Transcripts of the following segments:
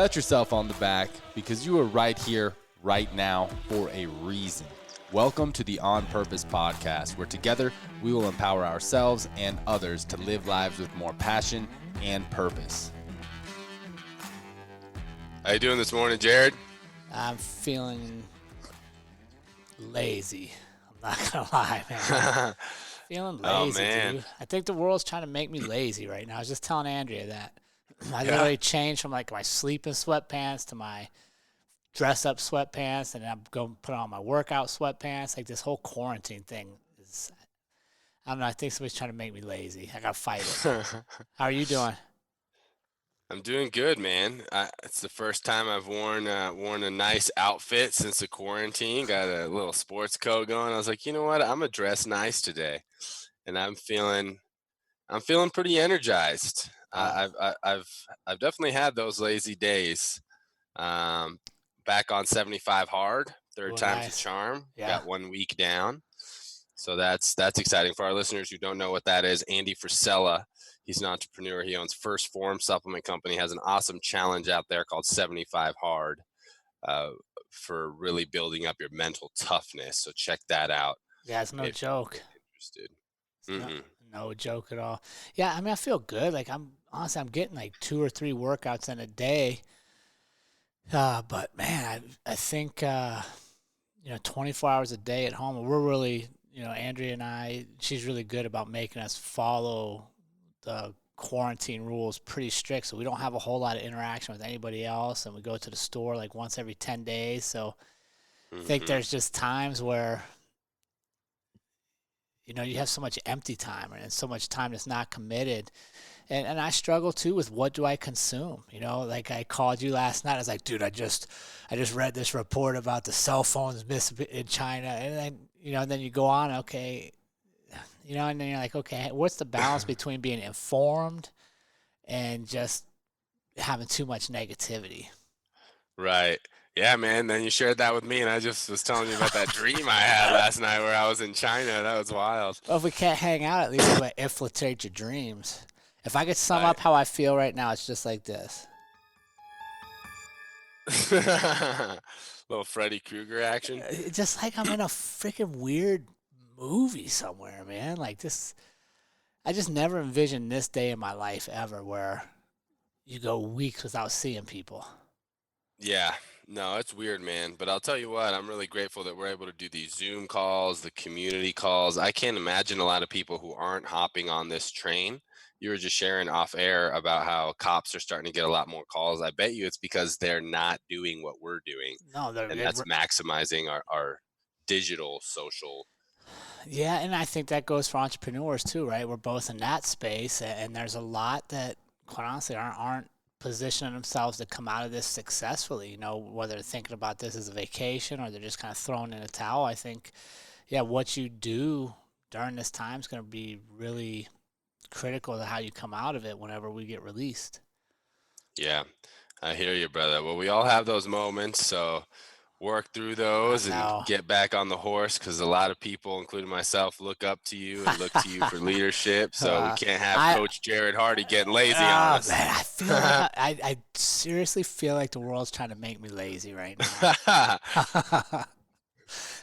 Pat yourself on the back because you are right here, right now, for a reason. Welcome to the On Purpose podcast, where together we will empower ourselves and others to live lives with more passion and purpose. How you doing this morning, Jared? I'm feeling lazy. I'm not gonna lie, man. Feeling lazy, dude. I think the world's trying to make me lazy right now. I was just telling Andrea that. I literally changed from like my sleeping sweatpants to my dress up sweatpants, and I'm going to put on my workout sweatpants. Like this whole quarantine thing is, I don't know. I think somebody's trying to make me lazy. I got to fight it. How are you doing? I'm doing good, man. It's the first time I've worn a nice outfit since the quarantine. Got a little sports coat going. I was like, you know what? I'm gonna dress nice today, and I'm feeling pretty energized. I've definitely had those lazy days. Back on 75 hard, third time's a charm. Yeah. Got 1 week down, so that's exciting for our listeners who don't know what that is. Andy Frisella, he's an entrepreneur. He owns First Form Supplement Company. Has an awesome challenge out there called 75 Hard for really building up your mental toughness. So check that out. Yeah, it's no joke. Interested. No joke at all. Yeah, I mean, I feel good. Like I'm getting like 2 or 3 workouts in a day. But man, I think 24 hours a day at home. We're really, Andrea and I, she's really good about making us follow the quarantine rules pretty strict. So we don't have a whole lot of interaction with anybody else, and we go to the store like once every 10 days. So I think there's just times where you have so much empty time and so much time that's not committed. And I struggle too with what do I consume? Like I called you last night. I was like, dude, I just read this report about the cell phones missing in China. And then you go on, okay, and then you're like, okay, what's the balance between being informed and just having too much negativity? Right. Yeah, man. Then you shared that with me, and I just was telling you about that dream I had last night where I was in China. That was wild. Well, if we can't hang out, at least we infiltrate your dreams. If I could sum up how I feel right now, it's just like this. Little Freddy Krueger action. It's just like I'm in a freaking weird movie somewhere, man. Like this, I just never envisioned this day in my life ever where you go weeks without seeing people. Yeah. No, it's weird, man. But I'll tell you what, I'm really grateful that we're able to do these Zoom calls, the community calls. I can't imagine a lot of people who aren't hopping on this train. You were just sharing off air about how cops are starting to get a lot more calls. I bet you it's because they're not doing what we're doing. No, and that's maximizing our digital social. Yeah, and I think that goes for entrepreneurs too, right? We're both in that space, and there's a lot that, quite honestly, aren't positioning themselves to come out of this successfully, whether they're thinking about this as a vacation or they're just kind of throwing in a towel. I think, what you do during this time is going to be really critical to how you come out of it whenever we get released. Yeah, I hear you, brother. Well, we all have those moments, so work through those and get back on the horse, because a lot of people, including myself, look up to you and look to you for leadership. So we can't have Coach Jared Hardy getting lazy on us. Man, I feel like I seriously feel like the world's trying to make me lazy right now.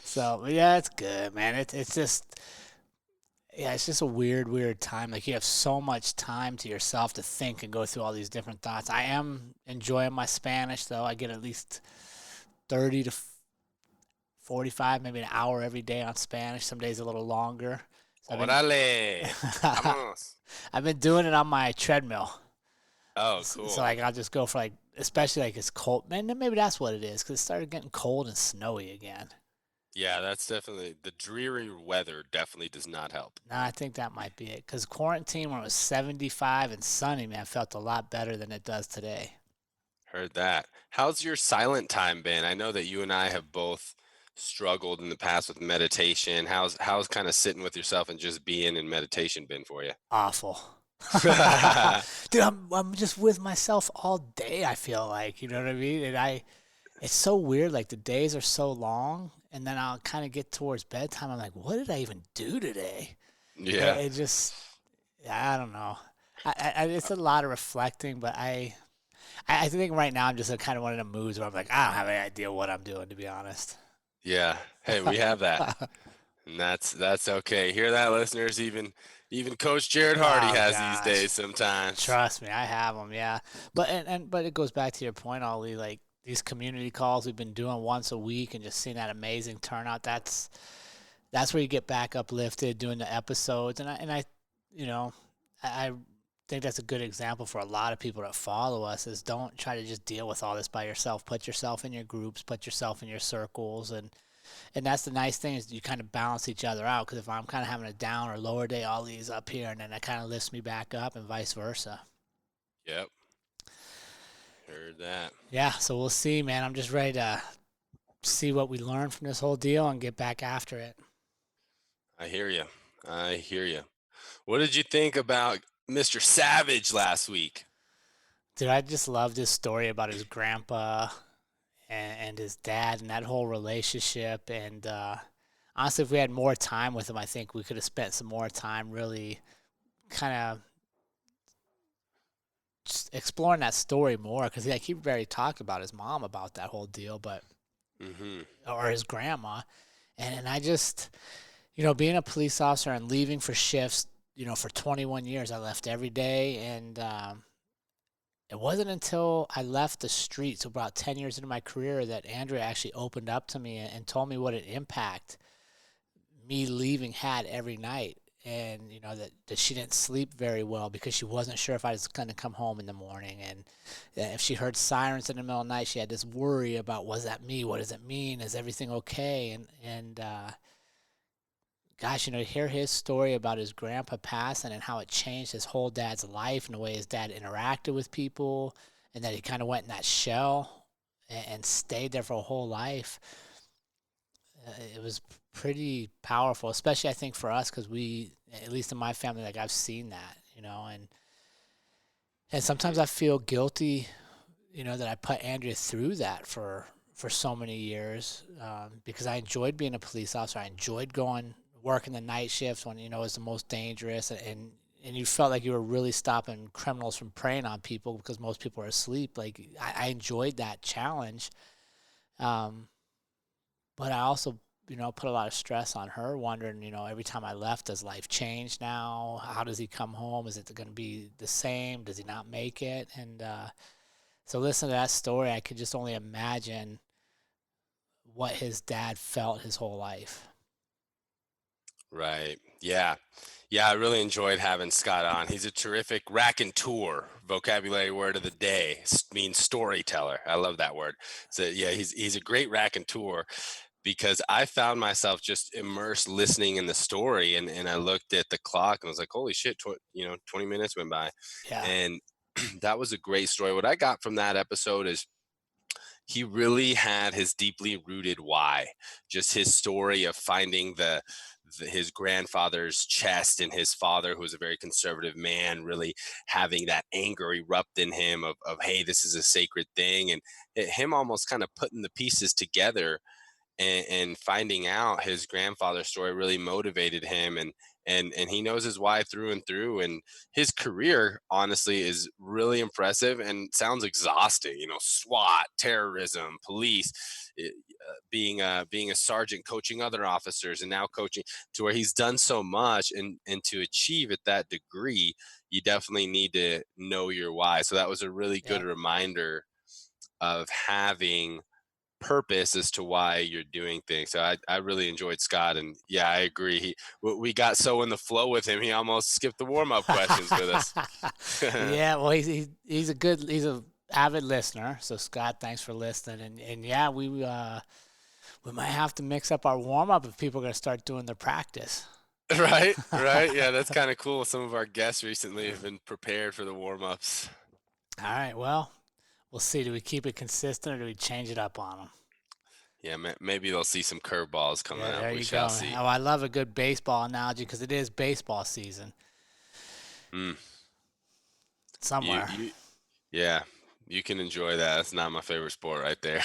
So yeah, it's good, man. It's just a weird time. Like you have so much time to yourself to think and go through all these different thoughts. I am enjoying my Spanish though. I get at least 30 to 45, maybe an hour every day on Spanish. Some days a little longer. So I've been doing it on my treadmill. Oh, cool. So like I'll just go for especially like it's cold. Man, maybe that's what it is, because it started getting cold and snowy again. Yeah, that's definitely, the dreary weather definitely does not help. No, I think that might be it. Because quarantine, when it was 75 and sunny, man, felt a lot better than it does today. Heard that. How's your silent time been? I know that you and I have both struggled in the past with meditation. How's kind of sitting with yourself and just being in meditation been for you? Awful. Dude, I'm just with myself all day, I feel like. You know what I mean? And it's so weird. Like the days are so long, and then I'll kind of get towards bedtime. I'm like, what did I even do today? Yeah. I don't know. It's a lot of reflecting, but I think right now I'm just in kind of one of the moods where I'm like, I don't have any idea what I'm doing, to be honest. Yeah. Hey, we have that. And that's okay. Hear that, listeners? Even Coach Jared Hardy Oh has these gosh, days sometimes. trust me, I have them. Yeah, but it goes back to your point, Ollie. Like these community calls we've been doing once a week and just seeing that amazing turnout. That's where you get back uplifted doing the episodes, and I, you know, I think that's a good example for a lot of people that follow us is don't try to just deal with all this by yourself. Put yourself in your groups, put yourself in your circles, and that's the nice thing is you kind of balance each other out. Because if I'm kind of having a down or lower day, Ollie's up here, and then that kind of lifts me back up, and vice versa. Yep. Heard that. Yeah, so we'll see, man. I'm just ready to see what we learn from this whole deal and get back after it. I hear you. I hear you. What did you think about Mr. Savage last week? Dude, I just love this story about his grandpa and his dad and that whole relationship. And honestly, if we had more time with him, I think we could have spent some more time really kind of just exploring that story more. Because like, he very talked about his mom about that whole deal, but or his grandma. And I just, being a police officer and leaving for shifts, for 21 years, I left every day. And it wasn't until I left the streets, so about 10 years into my career, that Andrea actually opened up to me and told me what an impact me leaving had every night. And, that she didn't sleep very well because she wasn't sure if I was going to come home in the morning. And if she heard sirens in the middle of the night, she had this worry about, was that me? What does it mean? Is everything okay? And gosh, hear his story about his grandpa passing and how it changed his whole dad's life and the way his dad interacted with people, and that he kind of went in that shell and stayed there for a whole life. It was pretty powerful, especially I think for us, because we, at least in my family, like I've seen that, and sometimes I feel guilty, that I put Andrea through that for so many years, because I enjoyed being a police officer. I enjoyed working the night shifts when it was the most dangerous, and you felt like you were really stopping criminals from preying on people because most people are asleep. Like I enjoyed that challenge, but I also put a lot of stress on her, wondering every time I left, does life change now? How does he come home? Is it going to be the same? Does he not make it? And so listen to that story, I could just only imagine what his dad felt his whole life. Right. Yeah. Yeah, I really enjoyed having Scott on. He's a terrific raconteur, vocabulary word of the day, means storyteller. I love that word. So yeah, he's a great raconteur, because I found myself just immersed listening in the story, and I looked at the clock and was like, holy shit, 20 minutes went by. Yeah. And that was a great story. What I got from that episode is he really had his deeply rooted why, just his story of finding his grandfather's chest, and his father, who was a very conservative man, really having that anger erupt in him of hey, this is a sacred thing, and him almost kind of putting the pieces together, and finding out his grandfather's story really motivated him, and he knows his why through and through. And his career honestly is really impressive and sounds exhausting. SWAT, terrorism, police, being a sergeant, coaching other officers, and now coaching, to where he's done so much, and to achieve at that degree, you definitely need to know your why. So that was a really good reminder of having purpose as to why you're doing things. So I really enjoyed Scott, and yeah, I agree. We got so in the flow with him, he almost skipped the warm-up questions with us. Yeah, well, he's a avid listener. So Scott, thanks for listening. And yeah, we might have to mix up our warm-up if people are going to start doing their practice. Right. Yeah, that's kind of cool. Some of our guests recently have been prepared for the warm-ups. All right, well, we'll see. Do we keep it consistent, or do we change it up on them? Yeah, maybe they'll see some curveballs coming up. There we you shall go. see. Oh, I love a good baseball analogy, because it is baseball season. Somewhere. Yeah, you can enjoy that. That's not my favorite sport right there.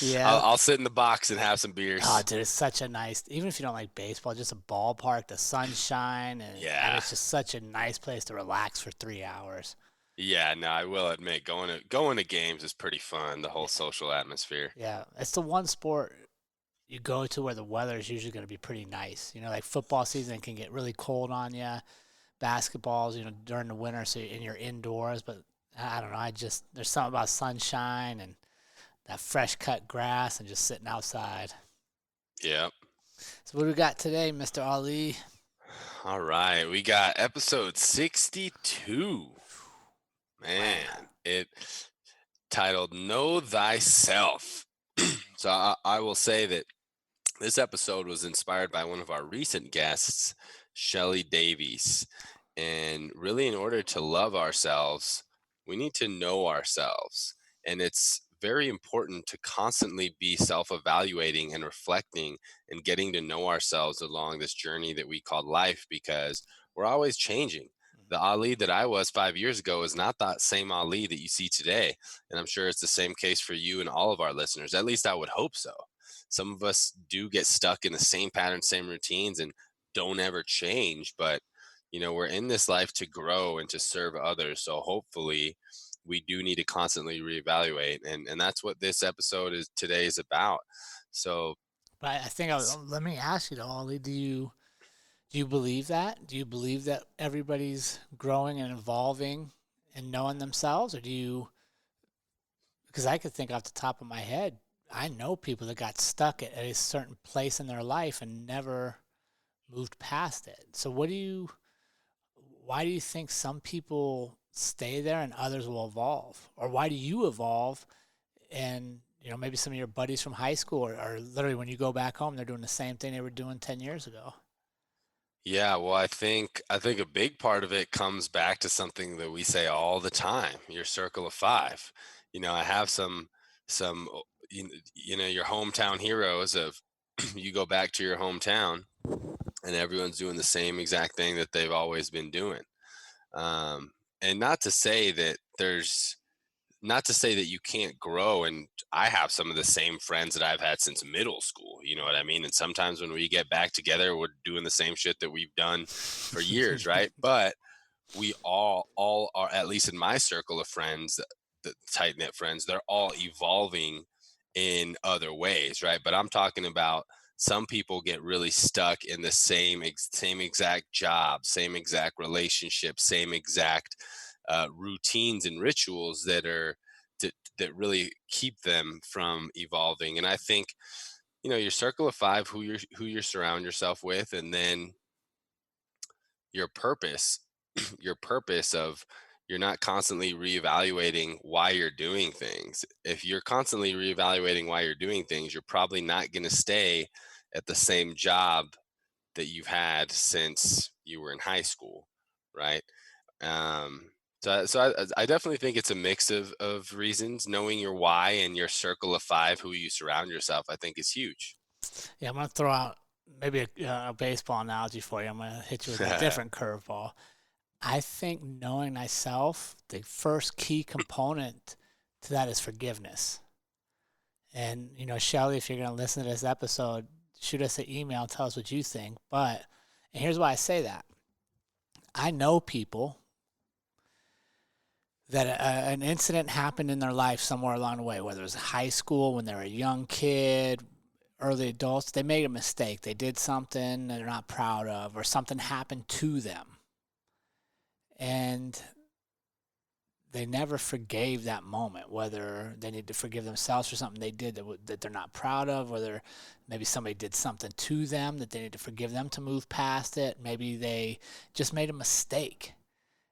Yeah. I'll sit in the box and have some beers. Oh, dude, it's such a nice, even if you don't like baseball, just a ballpark, the sunshine, and it's just such a nice place to relax for 3 hours. Yeah, no, I will admit going to games is pretty fun, the whole social atmosphere. Yeah, it's the one sport you go to where the weather is usually going to be pretty nice. Like football season can get really cold on you. Basketballs, during the winter, so and you're indoors. But I don't know. There's something about sunshine and that fresh cut grass and just sitting outside. Yep. So what do we got today, Mr. Ali? All right, we got episode 62. Man, it titled Know Thyself. So I will say that this episode was inspired by one of our recent guests, Shelly Davies. And really, in order to love ourselves, we need to know ourselves. And it's very important to constantly be self evaluating and reflecting and getting to know ourselves along this journey that we call life, because we're always changing. The Ali that I was 5 years ago is not that same Ali that you see today. And I'm sure it's the same case for you and all of our listeners. At least I would hope so. Some of us do get stuck in the same patterns, same routines, and don't ever change. But, we're in this life to grow and to serve others. So hopefully we do need to constantly reevaluate. And that's what this episode today is about. So, But I think let me ask you though, Ali, do you believe that? Do you believe that everybody's growing and evolving and knowing themselves? Or because I could think off the top of my head, I know people that got stuck at a certain place in their life and never moved past it. So why do you think some people stay there and others will evolve? Or why do you evolve and maybe some of your buddies from high school are literally when you go back home, they're doing the same thing they were doing 10 years ago? yeah, well, I think a big part of it comes back to something that we say all the time, your circle of five. I have some your hometown heroes of you go back to your hometown and everyone's doing the same exact thing that they've always been doing. Um, and not to say that you can't grow. And I have some of the same friends that I've had since middle school. You know what I mean? And sometimes when we get back together, we're doing the same shit that we've done for years, right? But we all are, at least in my circle of friends, the tight knit friends, they're all evolving in other ways, right? But I'm talking about some people get really stuck in the same exact job, same exact relationship, same exact routines and rituals that really keep them from evolving. And I think your circle of five, who you surround yourself with, and then your purpose your purpose of you're not constantly reevaluating why you're doing things. If you're constantly reevaluating why you're doing things, you're probably not going to stay at the same job that you've had since you were in high school, right? um so I definitely think it's a mix of reasons. Knowing your why and your circle of five, who you surround yourself, I think is huge. Yeah, I'm going to throw out maybe a baseball analogy for you. I'm going to hit you with a different curveball. I think knowing thyself, the first key component to that is forgiveness. And, Shelly, if you're going to listen to this episode, shoot us an email and tell us what you think. And here's why I say that. I know people that an incident happened in their life somewhere along the way, whether it was high school, when they were a young kid, early adults, they made a mistake. They did something they're not proud of, or something happened to them. And they never forgave that moment, whether they need to forgive themselves for something they did that they're not proud of, whether maybe somebody did something to them that they need to forgive them to move past it. Maybe they just made a mistake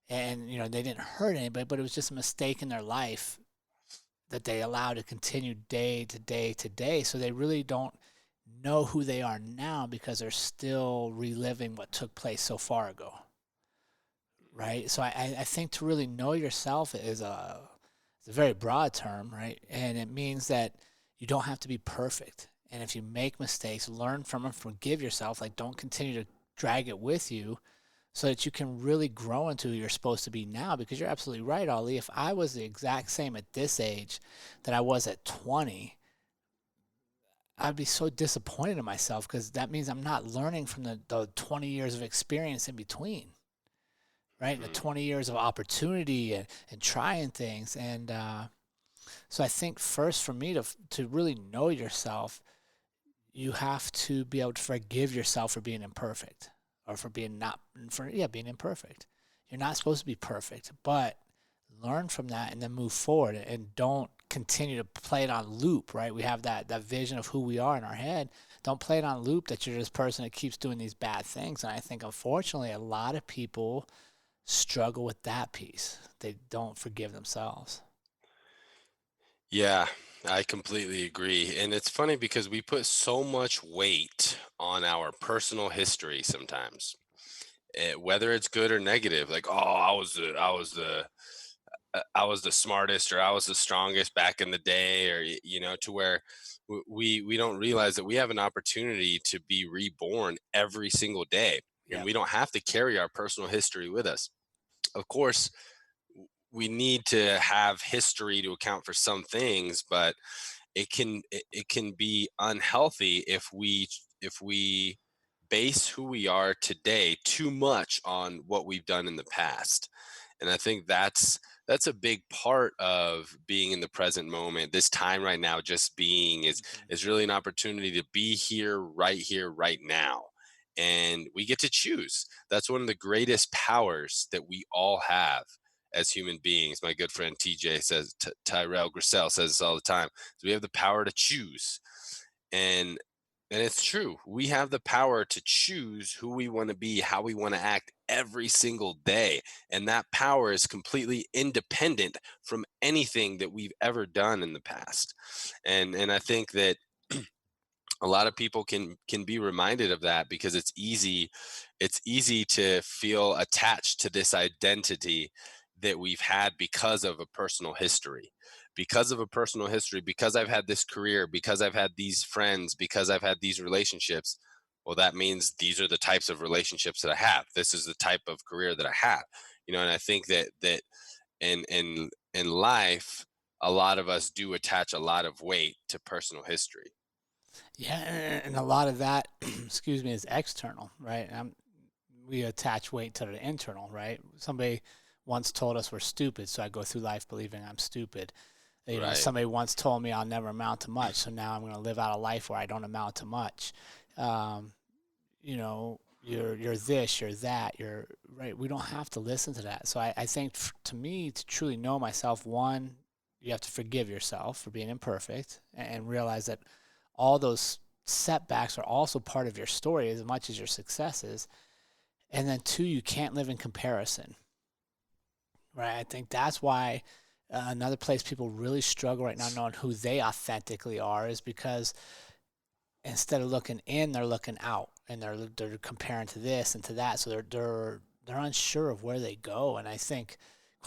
and, they didn't hurt anybody, but it was just a mistake in their life that they allow to continue day to day to day. So they really don't know who they are now because they're still reliving what took place so far ago. Right. So I think to really know yourself it's a very broad term, right? And it means that you don't have to be perfect. And if you make mistakes, learn from them, forgive yourself. Like, don't continue to drag it with you so that you can really grow into who you're supposed to be now. Because you're absolutely right, Ali. If I was the exact same at this age that I was at 20, I'd be so disappointed in myself because that means I'm not learning from the 20 years of experience in between. right? The 20 years of opportunity and trying things. And so I think first for me to really know yourself, you have to be able to forgive yourself for being imperfect or for being being imperfect. You're not supposed to be perfect, but learn from that and then move forward and don't continue to play it on loop, right? We have that vision of who we are in our head. Don't play it on loop that you're this person that keeps doing these bad things. And I think, unfortunately, a lot of people struggle with that piece. They don't forgive themselves. Yeah, I completely agree. And it's funny because we put so much weight on our personal history sometimes, whether it's good or negative. Like, oh, I was the smartest, or I was the strongest back in the day, or to where we don't realize that we have an opportunity to be reborn every single day, and Yep. we don't have to carry our personal history with us. Of course, we need to have history to account for some things, but it can be unhealthy if we base who we are today too much on what we've done in the past. And I think that's a big part of being in the present moment. This time right now, just being is really an opportunity to be here right now, and we get to choose. That's one of the greatest powers that we all have as human beings. My good friend TJ says, Tyrell Grissell says this all the time. So we have the power to choose. And it's true. We have the power to choose who we want to be, how we want to act every single day. And that power is completely independent from anything that we've ever done in the past. And I think that a lot of people can be reminded of that, because it's easy to feel attached to this identity that we've had because of a personal history, because I've had this career, because I've had these friends, because I've had these relationships. Well, that means these are the types of relationships that I have, this is the type of career that I have. And I think that in life, a lot of us do attach a lot of weight to personal history. Yeah, and a lot of that, excuse me, is external, right? We attach weight to the internal, right? Somebody once told us we're stupid, so I go through life believing I'm stupid. Right. Somebody once told me I'll never amount to much, so now I'm going to live out a life where I don't amount to much. You're this, you're that, you're right. We don't have to listen to that. So I think to me, to truly know myself, one, you have to forgive yourself for being imperfect and realize that all those setbacks are also part of your story as much as your successes. And then two, you can't live in comparison, right? I think that's why another place people really struggle right now knowing who they authentically are is because instead of looking in, they're looking out, and they're comparing to this and to that. So they're unsure of where they go. And I think,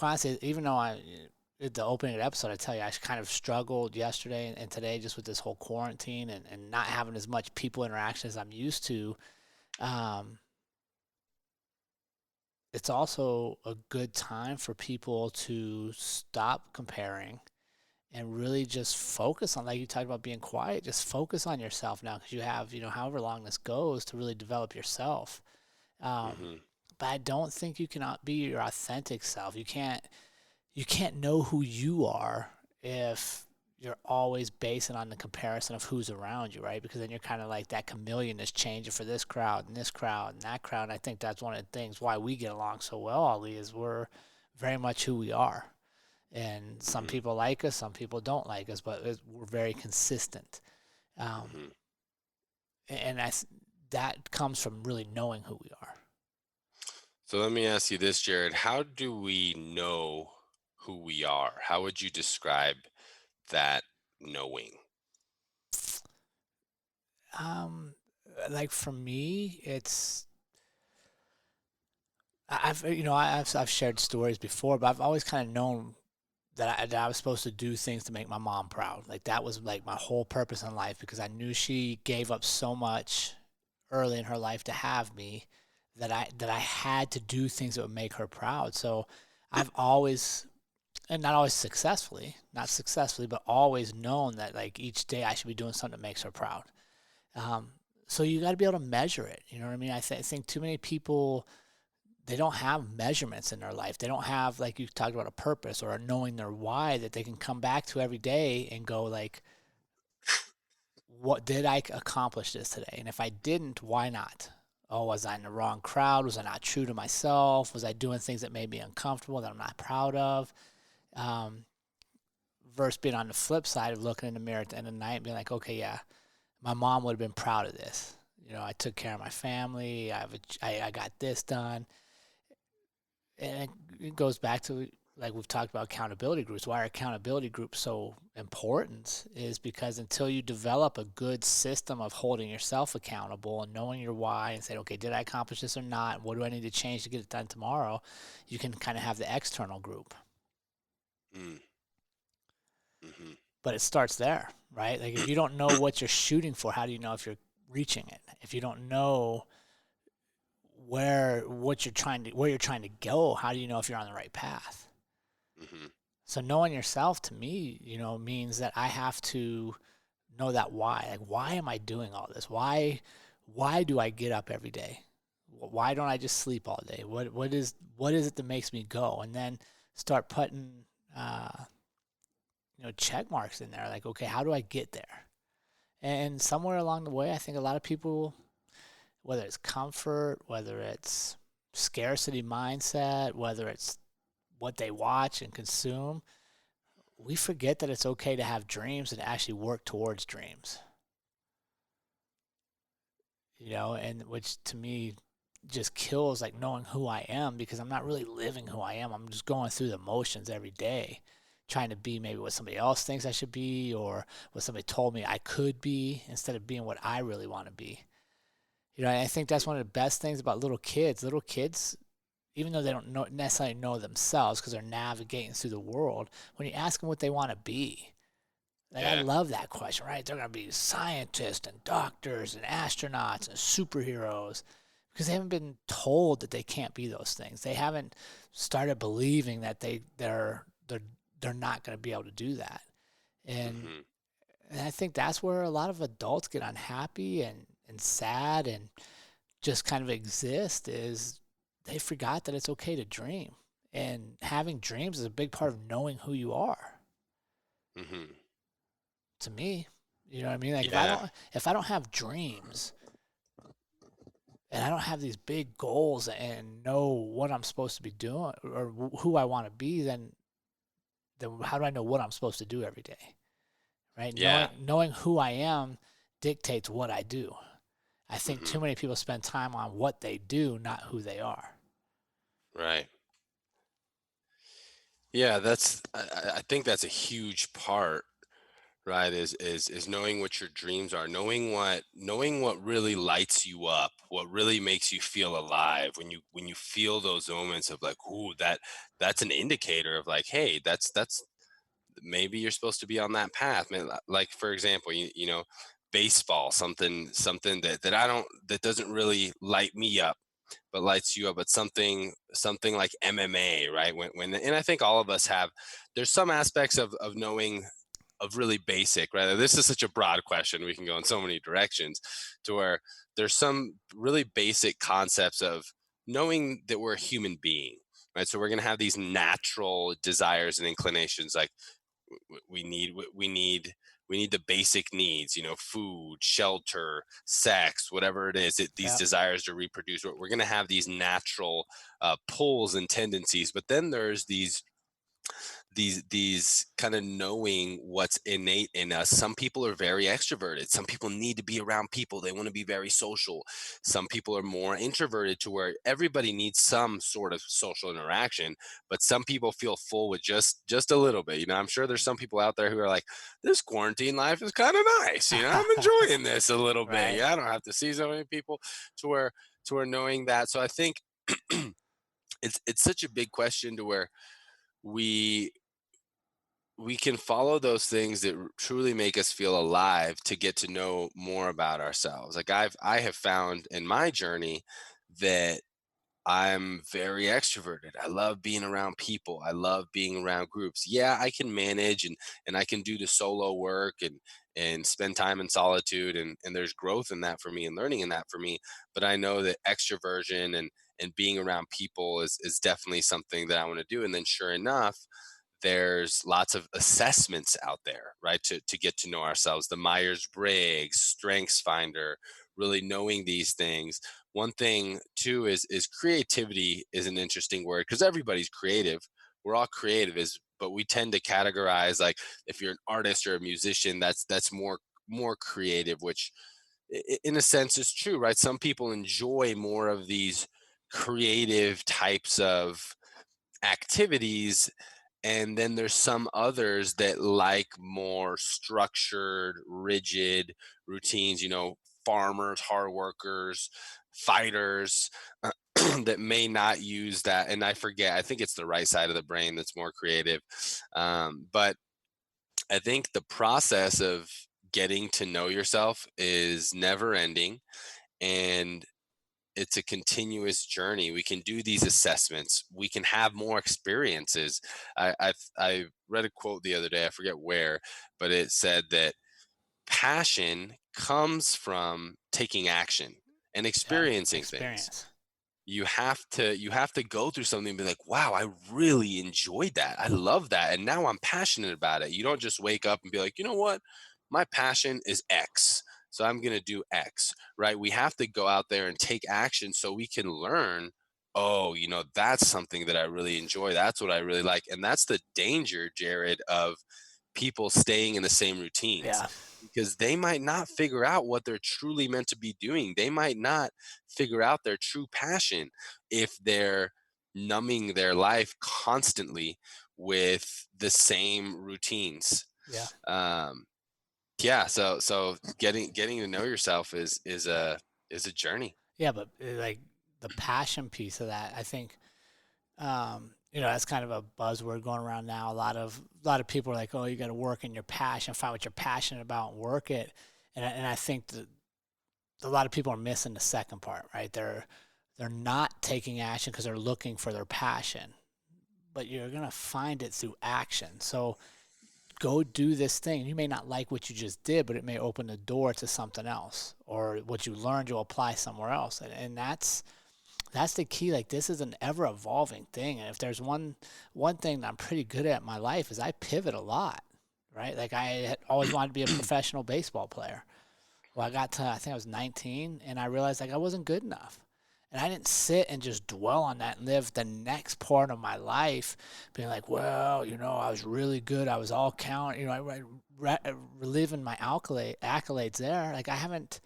honestly, even though at the opening of the episode, I tell you, I kind of struggled yesterday and today just with this whole quarantine and not having as much people interaction as I'm used to. It's also a good time for people to stop comparing and really just focus on, like you talked about being quiet, just focus on yourself now, because you have, however long this goes to really develop yourself. Mm-hmm. But I don't think you cannot be your authentic self. You can't know who you are if you're always basing on the comparison of who's around you, right? Because then you're kind of like that chameleon that's changing for this crowd and this crowd and that crowd. And I think that's one of the things why we get along so well, Ali, is we're very much who we are. And some people like us, some people don't like us, but we're very consistent. And that comes from really knowing who we are. So let me ask you this, Jared. How do we know who we are? How would you describe that knowing? Like for me, it's I've shared stories before, but I've always kind of known that I was supposed to do things to make my mom proud. Like that was like my whole purpose in life, because I knew she gave up so much early in her life to have me that I had to do things that would make her proud. So I've always, and not successfully, but always known that like each day I should be doing something that makes her proud. So you got to be able to measure it. You know what I mean? I think too many people they don't have measurements in their life. They don't have, like you talked about, a purpose or a knowing their why that they can come back to every day and go like, what did I accomplish this today? And if I didn't, why not? Oh, was I in the wrong crowd? Was I not true to myself? Was I doing things that made me uncomfortable that I'm not proud of? Um, versus being on the flip side of looking in the mirror at the end of the night and being like, okay, yeah, my mom would have been proud of this. You know, I took care of my family. I got this done. And it goes back to, like we've talked about, accountability groups. Why are accountability groups so important is because until you develop a good system of holding yourself accountable and knowing your why and say, okay, did I accomplish this or not? And what do I need to change to get it done tomorrow? You can kind of have the external group. Mm. Mm-hmm. But it starts there, right? Like if you don't know what you're shooting for, how do you know if you're reaching it? If you don't know where you're trying to go, how do you know if you're on the right path? Mm-hmm. So knowing yourself, to me, means that I have to know that why. Like, why am I doing all this? Why do I get up every day? Why don't I just sleep all day? What is it that makes me go? And then start putting check marks in there. Like, okay, how do I get there? And somewhere along the way, I think a lot of people, whether it's comfort, whether it's scarcity mindset, whether it's what they watch and consume, we forget that it's okay to have dreams and actually work towards dreams. And which to me just kills like knowing who I am, because I'm not really living who I am. I'm just going through the motions every day, trying to be maybe what somebody else thinks I should be or what somebody told me I could be, instead of being what I really want to be. I think that's one of the best things about little kids. Little kids, even though they don't necessarily know themselves because they're navigating through the world, when you ask them what they want to be, like, I love that question, right? They're going to be scientists and doctors and astronauts and superheroes, because they haven't been told that they can't be those things. They haven't started believing that they're not going to be able to do that. And I think that's where a lot of adults get unhappy and sad and just kind of exist, is they forgot that it's okay to dream. And having dreams is a big part of knowing who you are. Mm-hmm. To me, you know what I mean? Like, Yeah. if I don't have dreams and I don't have these big goals and know what I'm supposed to be doing or who I want to be, then how do I know what I'm supposed to do every day? Right? Yeah. Knowing who I am dictates what I do. I think Mm-hmm. too many people spend time on what they do, not who they are. Right. Yeah, I think that's a huge part, right? Is knowing what your dreams are, knowing what really lights you up, what really makes you feel alive. When you feel those moments of like, ooh, that's an indicator of like, hey, that's maybe you're supposed to be on that path, man. Like for example, baseball, something that I don't that doesn't really light me up but lights you up, but something like MMA, right? When and I think all of us have, there's some aspects of knowing, of really basic, right? This is such a broad question. We can go in so many directions, to where there's some really basic concepts of knowing that we're a human being, right? So we're going to have these natural desires and inclinations, like we need the basic needs, food, shelter, sex, whatever it is, these Yeah. desires to reproduce. We're going to have these natural pulls and tendencies, but then there's these kind of knowing what's innate in us. Some people are very extroverted. Some people need to be around people. They want to be very social. Some people are more introverted, to where everybody needs some sort of social interaction, but some people feel full with just a little bit. I'm sure there's some people out there who are like, this quarantine life is kind of nice. I'm enjoying this a little bit. Right. Yeah, I don't have to see so many people, to where knowing that. So I think it's such a big question, to where we we can follow those things that truly make us feel alive, to get to know more about ourselves. Like I have found in my journey that I'm very extroverted. I love being around people. I love being around groups. Yeah, I can manage, and I can do the solo work, and spend time in solitude, and there's growth in that for me and learning in that for me. But I know that extroversion and being around people is definitely something that I want to do. And then sure enough, there's lots of assessments out there, right? To get to know ourselves, the Myers-Briggs, Strengths Finder, really knowing these things. One thing too is creativity is an interesting word because everybody's creative. We're all creative, but we tend to categorize like if you're an artist or a musician, that's more creative, which in a sense is true, right? Some people enjoy more of these creative types of activities, and then there's some others that like more structured, rigid routines, farmers, hard workers, fighters, that may not use that. And I think it's the right side of the brain that's more creative. But I think the process of getting to know yourself is never ending. And it's a continuous journey. We can do these assessments. We can have more experiences. I read a quote the other day. I forget where, but it said that passion comes from taking action and Yeah, experiencing things. experience. You have to go through something and be like, wow, I really enjoyed that. I love that. And now I'm passionate about it. You don't just wake up and be like, you know what? My passion is X. So I'm going to do X, right? We have to go out there and take action so we can learn, oh, that's something that I really enjoy. That's what I really like. And that's the danger, Jared, of people staying in the same routines Yeah. because they might not figure out what they're truly meant to be doing. They might not figure out their true passion if they're numbing their life constantly with the same routines. Yeah. Yeah, so getting to know yourself is a journey. Yeah, but like the passion piece of that, I think, that's kind of a buzzword going around now. A lot of people are like, oh, you got to work in your passion, find what you're passionate about, and work it. And I think that a lot of people are missing the second part, right? They're not taking action because they're looking for their passion, but you're gonna find it through action. So go do this thing. You may not like what you just did, but it may open the door to something else, or what you learned you'll apply somewhere else. And that's the key. Like, this is an ever evolving thing. And if there's one thing that I'm pretty good at in my life is I pivot a lot, right? Like, I had always wanted to be a professional baseball player. Well, I got to, I think I was 19, and I realized like I wasn't good enough. And I didn't sit and just dwell on that and live the next part of my life being like, well, I was really good. I was all count, reliving my accolades there. Like, I haven't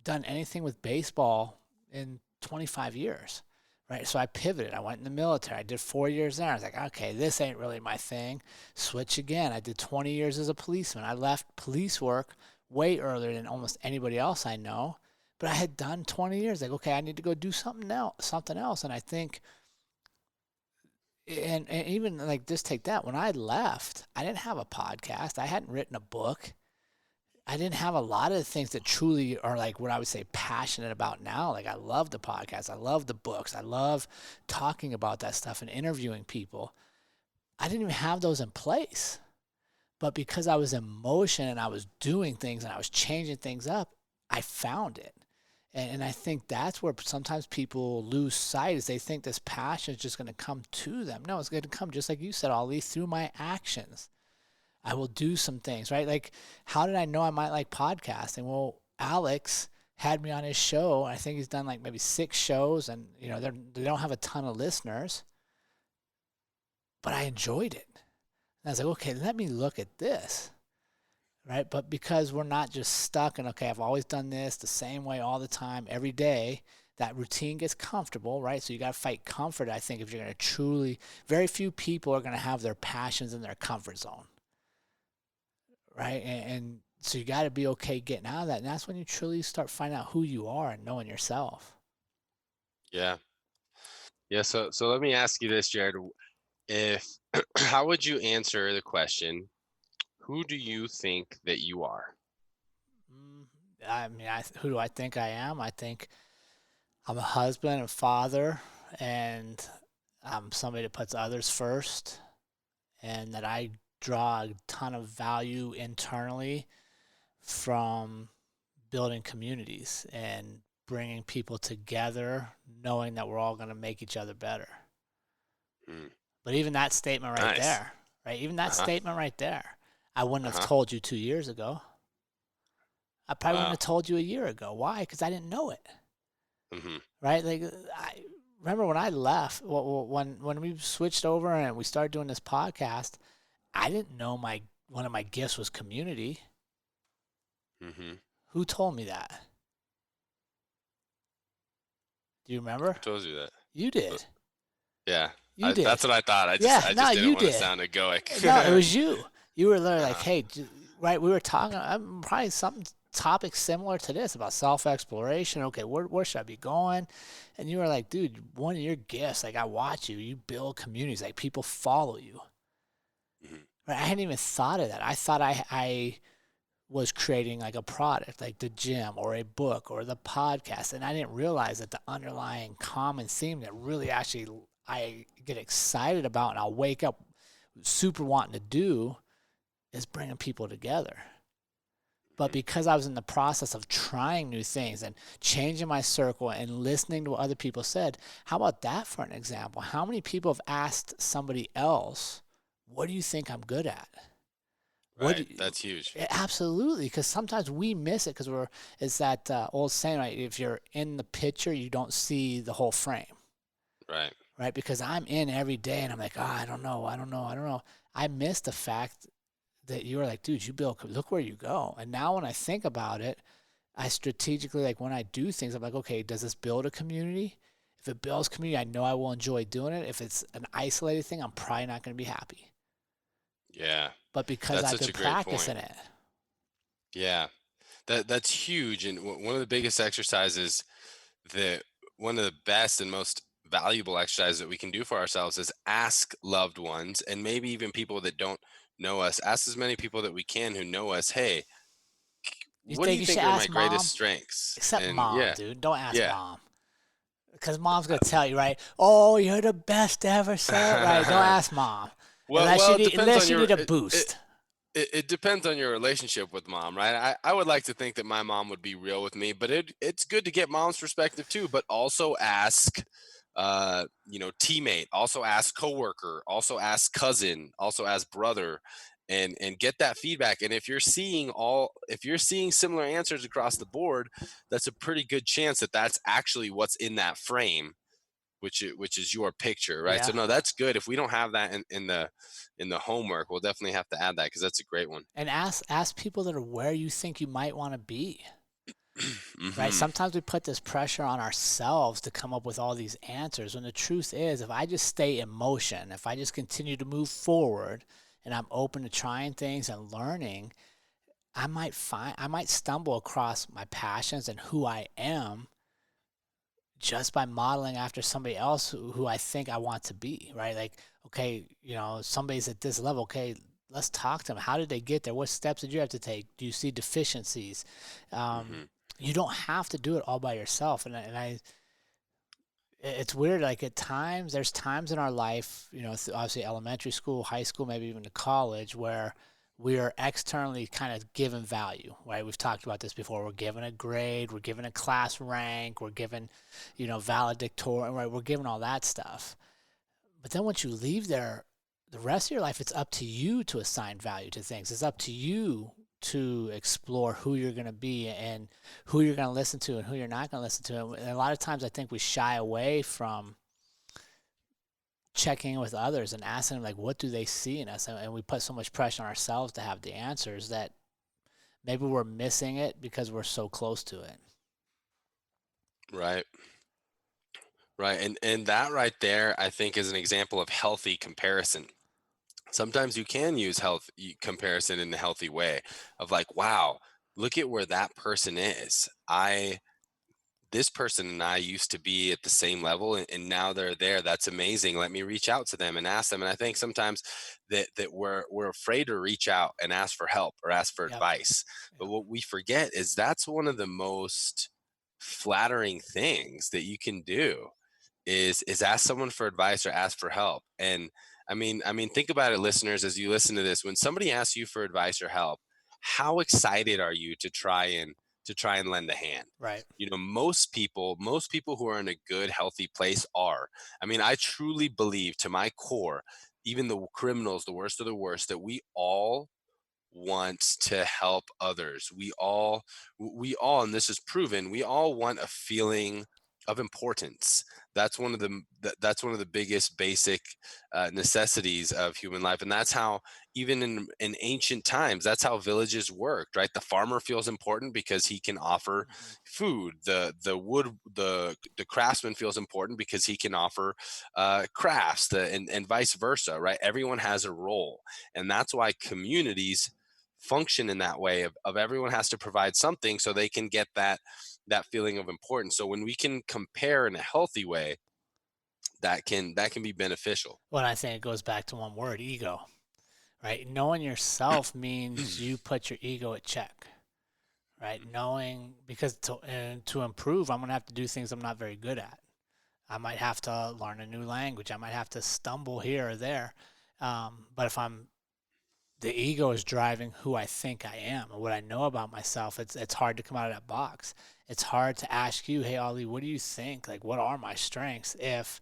done anything with baseball in 25 years, right? So I pivoted. I went in the military. I did 4 years there. I was like, okay, this ain't really my thing. Switch again. I did 20 years as a policeman. I left police work way earlier than almost anybody else I know. But I had done 20 years. Like, okay, I need to go do something else. And I think, and even like, just take that. When I left, I didn't have a podcast. I hadn't written a book. I didn't have a lot of the things that truly are like what I would say passionate about now. Like, I love the podcast. I love the books. I love talking about that stuff and interviewing people. I didn't even have those in place. But because I was in motion and I was doing things and I was changing things up, I found it. And I think that's where sometimes people lose sight, is they think this passion is just going to come to them. No, it's going to come, just like you said, Ollie, through my actions. I will do some things, right? Like, how did I know I might like podcasting? Well, Alex had me on his show. I think he's done like maybe 6 shows, and they don't have a ton of listeners, but I enjoyed it. And I was like, okay, let me look at this. Right? But because we're not just stuck in, okay, I've always done this the same way all the time, every day, that routine gets comfortable, right? So you got to fight comfort, I think, if you're going to truly, very few people are going to have their passions in their comfort zone, right? And so you got to be okay getting out of that. And that's when you truly start finding out who you are and knowing yourself. Yeah. Yeah. So let me ask you this, Jared. If how would you answer the question, who do you think that you are? I mean, who do I think I am? I think I'm a husband and father, and I'm somebody that puts others first, and that I draw a ton of value internally from building communities and bringing people together, knowing that we're all going to make each other better. Mm. But even that statement right Nice. there, right? Even that statement right there, I wouldn't have told you 2 years ago. I probably wouldn't have told you a year ago. Why? Because I didn't know it. Mm-hmm. Right? Like, I remember when I left, when we switched over and we started doing this podcast, I didn't know one of my gifts was community. Mm-hmm. Who told me that? Do you remember? Who told you that? You did. Yeah. You did. That's what I thought. I Yeah, just no, didn't you want to did. sound egoic. No, it was you. You were literally like, hey, right, we were talking, probably something topic similar to this about self-exploration. Okay, where should I be going? And you were like, dude, one of your gifts, like I watch you, you build communities, like people follow you. Mm-hmm. Right? I hadn't even thought of that. I thought I was creating like a product, like the gym or a book or the podcast. And I didn't realize that the underlying common theme that really actually I get excited about and I'll wake up super wanting to do is bringing people together. But because I was in the process of trying new things and changing my circle and listening to what other people said, how about that for an example? How many people have asked somebody else, what do you think I'm good at? Right, that's huge. Absolutely, because sometimes we miss it because it's that old saying, right? If you're in the picture, you don't see the whole frame. Right. Right, because I'm in every day and I'm like, I don't know. I missed the fact that you were like, dude, you build, look where you go. And now when I think about it, I strategically, like when I do things, I'm like, okay, does this build a community? If it builds community, I know I will enjoy doing it. If it's an isolated thing, I'm probably not going to be happy. Yeah. But because I've been practicing it. Yeah. That's huge. And one of the biggest exercises one of the best and most valuable exercises that we can do for ourselves is ask loved ones and maybe even people that don't know us, ask as many people that we can who know us, hey, what do you think are my greatest strengths? Except mom, dude. Don't ask mom. Because mom's going to tell you, right? Oh, you're the best ever, sir. Right? Don't ask mom. Unless you need a boost. It depends on your relationship with mom, right? I would like to think that my mom would be real with me, but it's good to get mom's perspective too, but also ask teammate, also ask coworker, also ask cousin, also ask brother, and get that feedback. And if you're seeing similar answers across the board, that's a pretty good chance that that's actually what's in that frame, which is your picture, right? Yeah. So no, that's good. If we don't have that in the homework, we'll definitely have to add that because that's a great one. And ask people that are where you think you might want to be. Mm-hmm. Right? Sometimes we put this pressure on ourselves to come up with all these answers when the truth is, if I just stay in motion, if I just continue to move forward and I'm open to trying things and learning, I might stumble across my passions and who I am just by modeling after somebody else who I think I want to be, right? Like, okay, somebody's at this level. Okay, let's talk to them. How did they get there? What steps did you have to take? Do you see deficiencies? You don't have to do it all by yourself. And it's weird. Like at times, there's times in our life, obviously elementary school, high school, maybe even to college, where we are externally kind of given value, right? We've talked about this before. We're given a grade, we're given a class rank, we're given, valedictorian, right? We're given all that stuff. But then once you leave there, the rest of your life, it's up to you to assign value to things. It's up to you to explore who you're going to be and who you're going to listen to and who you're not going to listen to. And a lot of times I think we shy away from checking in with others and asking them, like, what do they see in us? And we put so much pressure on ourselves to have the answers that maybe we're missing it because we're so close to it. Right. And that right there, I think, is an example of healthy comparison. Sometimes you can use comparison in a healthy way of like, wow, look at where that person is. This person and I used to be at the same level and now they're there. That's amazing. Let me reach out to them and ask them. And I think sometimes that we're afraid to reach out and ask for help or ask for advice. But what we forget is that's one of the most flattering things that you can do is ask someone for advice or ask for help. And I mean, think about it, listeners, as you listen to this, when somebody asks you for advice or help, how excited are you to try and to try and lend a hand. Right. Most people who are in a good, healthy place are. I mean, I truly believe to my core, even the criminals, the worst of the worst, that we all want to help others. We all, and this is proven, we all want a feeling of importance. That's one of the biggest basic necessities of human life, and that's how, even in ancient times, that's how villages worked, right? The farmer feels important because he can offer Mm-hmm. food. The craftsman feels important because he can offer crafts, and vice versa, right? Everyone has a role, and that's why communities function in that way of everyone has to provide something so they can get that feeling of importance. So when we can compare in a healthy way, that can be beneficial. Well, I think it goes back to one word, ego, right? Knowing yourself means you put your ego at check, right? Knowing, because to improve, I'm going to have to do things I'm not very good at. I might have to learn a new language. I might have to stumble here or there. But if the ego is driving who I think I am and what I know about myself, it's hard to come out of that box. It's hard to ask you, hey, Ollie, what do you think? Like, what are my strengths if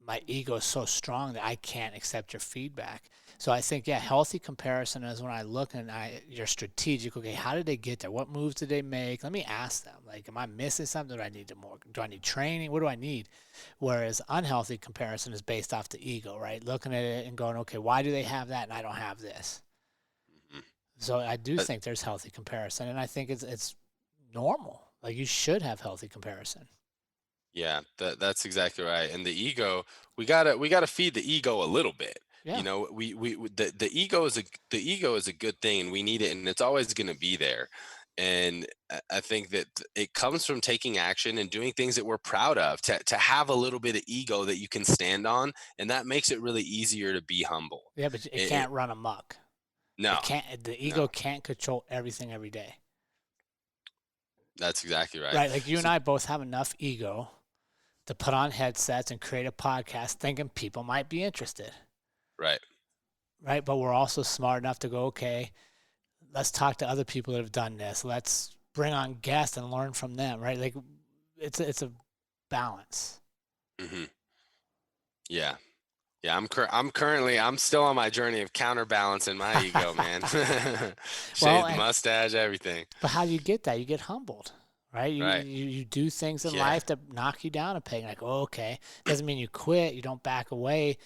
my ego is so strong that I can't accept your feedback? So I think, yeah, healthy comparison is when I look and you're strategic. Okay, how did they get there? What moves did they make? Let me ask them. Like, am I missing something? Do I need do I need training? What do I need? Whereas unhealthy comparison is based off the ego, right? Looking at it and going, okay, why do they have that and I don't have this? Mhm. So I do Uh, think there's healthy comparison, and I think it's normal. Like, you should have healthy comparison. Yeah, that's exactly right. And the ego, we gotta feed the ego a little bit. Yeah. The ego is a good thing, and we need it, and it's always going to be there. And I think that it comes from taking action and doing things that we're proud of. To have a little bit of ego that you can stand on, and that makes it really easier to be humble. Yeah, but it It can't run amok. No, It can't. The no, ego can't control everything every day. that's exactly right. Right? Like, you and So I both have enough ego to put on headsets and create a podcast thinking people might be interested. right. Right? But we're also smart enough to go, okay, let's talk to other people that have done this. Let's bring on guests and learn from them. Right? Like, it's a balance. Hmm. Yeah. Yeah, I'm still on my journey of counterbalancing my ego, man. Well, Shaved mustache, everything. but how do you get that? You get humbled, right? You Right. you, you do things in Yeah. life that knock you down a peg. Like, oh, okay, doesn't mean you quit. You don't back away.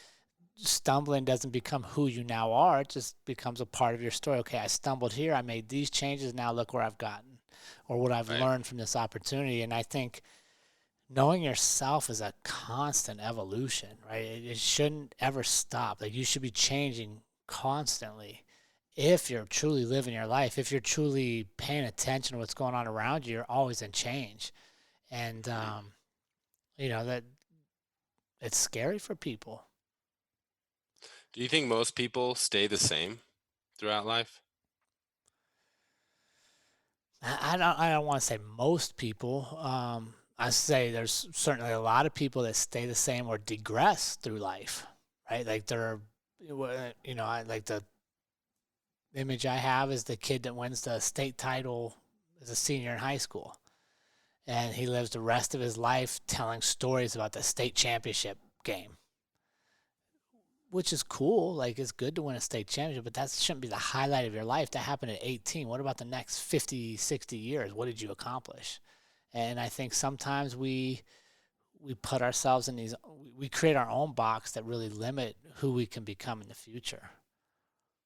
Stumbling doesn't become who you now are. It just becomes a part of your story. Okay, I stumbled here. I made these changes. Now look where I've gotten, or what I've Right. learned from this opportunity. And I think knowing yourself is a constant evolution, right? It shouldn't ever stop. Like, you should be changing constantly. If you're truly living your life, if you're truly paying attention to what's going on around you, you're always in change. And, Mhm. that it's scary for people. Do you think most people stay the same throughout life? I don't want to say most people. I say there's certainly a lot of people that stay the same or digress through life, right? Like, like the image I have is the kid that wins the state title as a senior in high school. And he lives the rest of his life telling stories about the state championship game, which is cool. Like, it's good to win a state championship, but that shouldn't be the highlight of your life. That happened at 18. What about the next 50, 60 years? What did you accomplish? And I think sometimes we put ourselves in we create our own box that really limit who we can become in the future.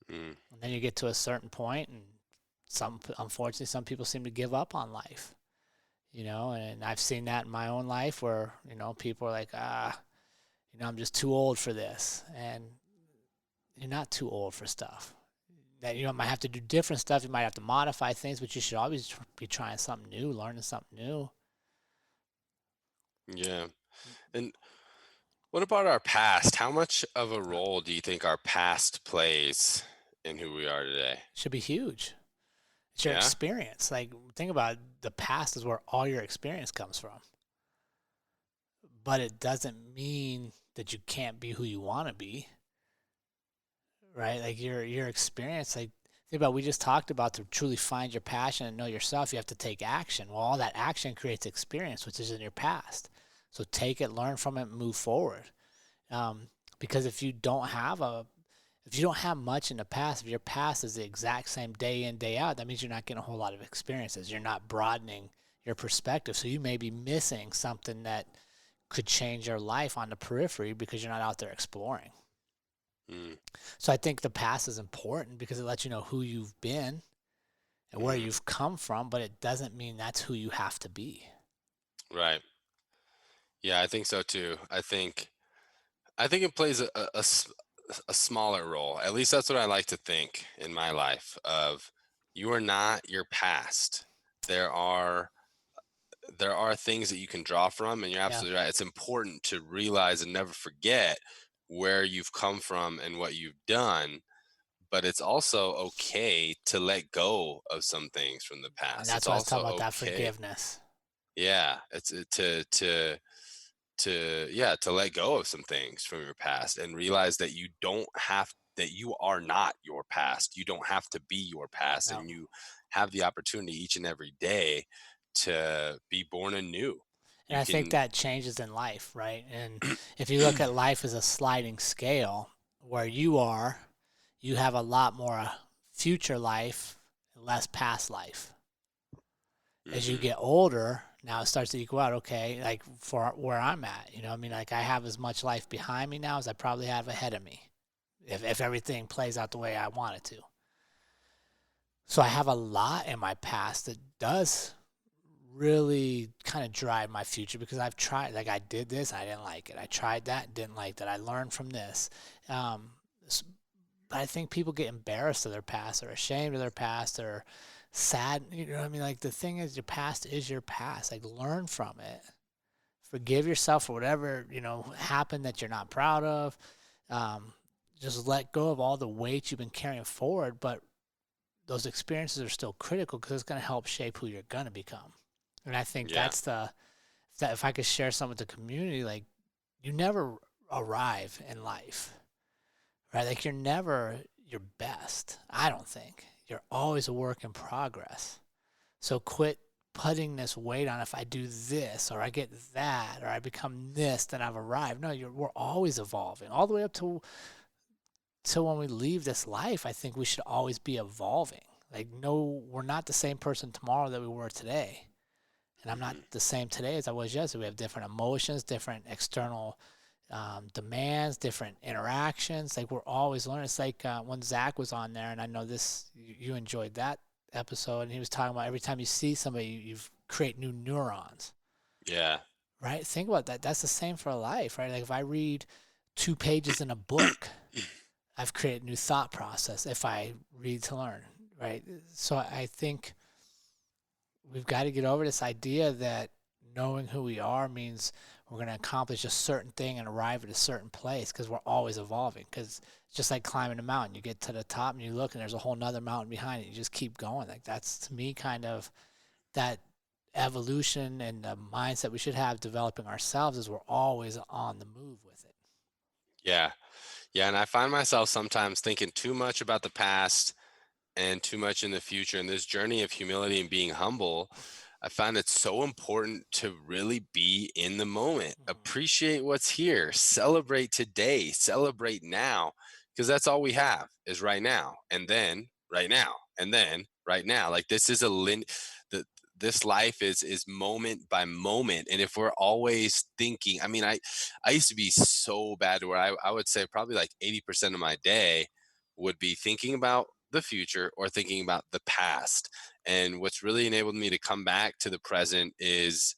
Mm. And then you get to a certain point, and unfortunately, some people seem to give up on life. And I've seen that in my own life where, people are like, I'm just too old for this. And you're not too old for stuff. That you might have to do different stuff. You might have to modify things, but you should always be trying something new, learning something new. Yeah. And what about our past? How much of a role do you think our past plays in who we are today? It should be huge. It's your Yeah. experience. Like, think about it, the past is where all your experience comes from. But it doesn't mean that you can't be who you want to be. Right? Like, your experience, like, Think about, we just talked about, to truly find your passion and know yourself, you have to take action. Well, all that action creates experience, which is in your past. So take it, learn from it, and move forward. Because if you don't have much in the past, if your past is the exact same day in, day out, that means you're not getting a whole lot of experiences. You're not broadening your perspective. So you may be missing something that could change your life on the periphery because you're not out there exploring. Mm. So I think the past is important because it lets you know who you've been and where you've come from, but it doesn't mean that's who you have to be. Right. Yeah, I think so too. I think it plays a smaller role. At least that's what I like to think in my life. Of, you are not your past. There are there are things that you can draw from, and you're Yeah. absolutely right. It's important to realize and never forget where you've come from and what you've done. But it's also okay to let go of some things from the And past. that's It's why I was talking also about that okay. forgiveness. Yeah, it's to let go of some things from your past and realize that you are not your past. You don't have to be your past, No. and you have the opportunity each and every day to be born anew. And You I think can. that changes in life, right? And if you look at life as a sliding scale, where you have a lot more future life and less past life. As you Mhm. get older, now it starts to equal out. Okay, like for where I'm at, I mean, like I have as much life behind me now as I probably have ahead of me, if everything plays out the way I want it to. So I have a lot in my past that does really kind of drive my future, because I've tried, like I did this, I didn't like it. I tried that, didn't like that. I learned from this. Um, but I think people get embarrassed of their past, or ashamed of their past, or sad. You know what I mean? Like, the thing is, your past is your past. Like, learn from it. Forgive yourself for whatever, happened that you're not proud of. Um, just let go of all the weight you've been carrying forward. But those experiences are still critical because it's going to help shape who you're going to become. And I think Yeah. that if I could share some with the community, like, you never arrive in life, right? Like, you're never your best. I don't think. You're always a work in progress. So quit putting this weight on, if I do this or I get that or I become this, then I've arrived. No, we're always evolving all the way up to when we leave this life. I think we should always be evolving. Like, no, we're not the same person tomorrow that we were today. And I'm not Mhm. the same today as I was yesterday. We have different emotions, different external demands, different interactions. Like, we're always learning. It's like when Zach was on there, and I know you enjoyed that episode, and he was talking about every time you see somebody, you create new neurons, Yeah. right? Think about that. That's the same for life, right? Like, if I read 2 pages in a book, I've created a new thought process if I read to learn, right? So I think we've got to get over this idea that knowing who we are means we're going to accomplish a certain thing and arrive at a certain place, because we're always evolving. Because it's just like climbing a mountain. You get to the top and you look and there's a whole nother mountain behind it. You just keep going. Like, that's, to me, kind of that evolution and the mindset we should have developing ourselves, is we're always on the move with it. Yeah. Yeah. And I find myself sometimes thinking too much about the past and too much in the future. And this journey of humility and being humble, I find it so important to really be in the moment, Mm-hmm. appreciate what's here, celebrate today, celebrate now, because that's all we have is right now, and then right now, and then right now. Like, this is the this life is moment by moment. And if we're always thinking, I mean, I used to be so bad where I would say probably like 80% of my day would be thinking about the future or thinking about the past. And what's really enabled me to come back to the present is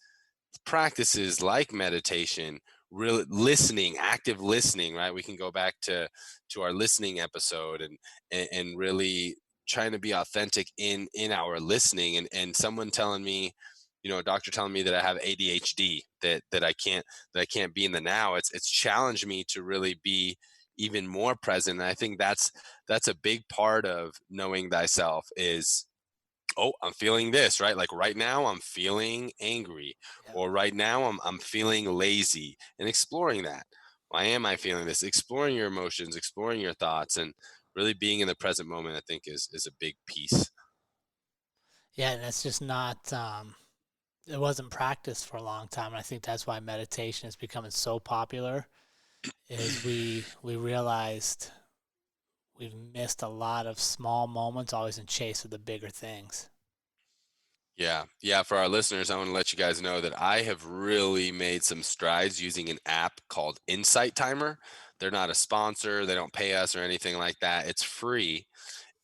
practices like meditation, real listening, active listening, right? We can go back to our listening episode, and really trying to be authentic in our listening. And someone telling me, a doctor telling me that I have ADHD, that I can't be in the now. It's challenged me to really be even more present. And I think that's a big part of knowing thyself is, oh, I'm feeling this, right? Like right now I'm feeling angry, Yeah. or right now I'm feeling lazy, and exploring that. Why am I feeling this? Exploring your emotions, exploring your thoughts, and really being in the present moment, I think is a big piece. Yeah, and it's just not it wasn't practiced for a long time. And I think that's why meditation is becoming so popular is we realized we've missed a lot of small moments always in chase of the bigger things. Yeah. Yeah. For our listeners, I want to let you guys know that I have really made some strides using an app called Insight Timer. They're not a sponsor, they don't pay us or anything like that. It's free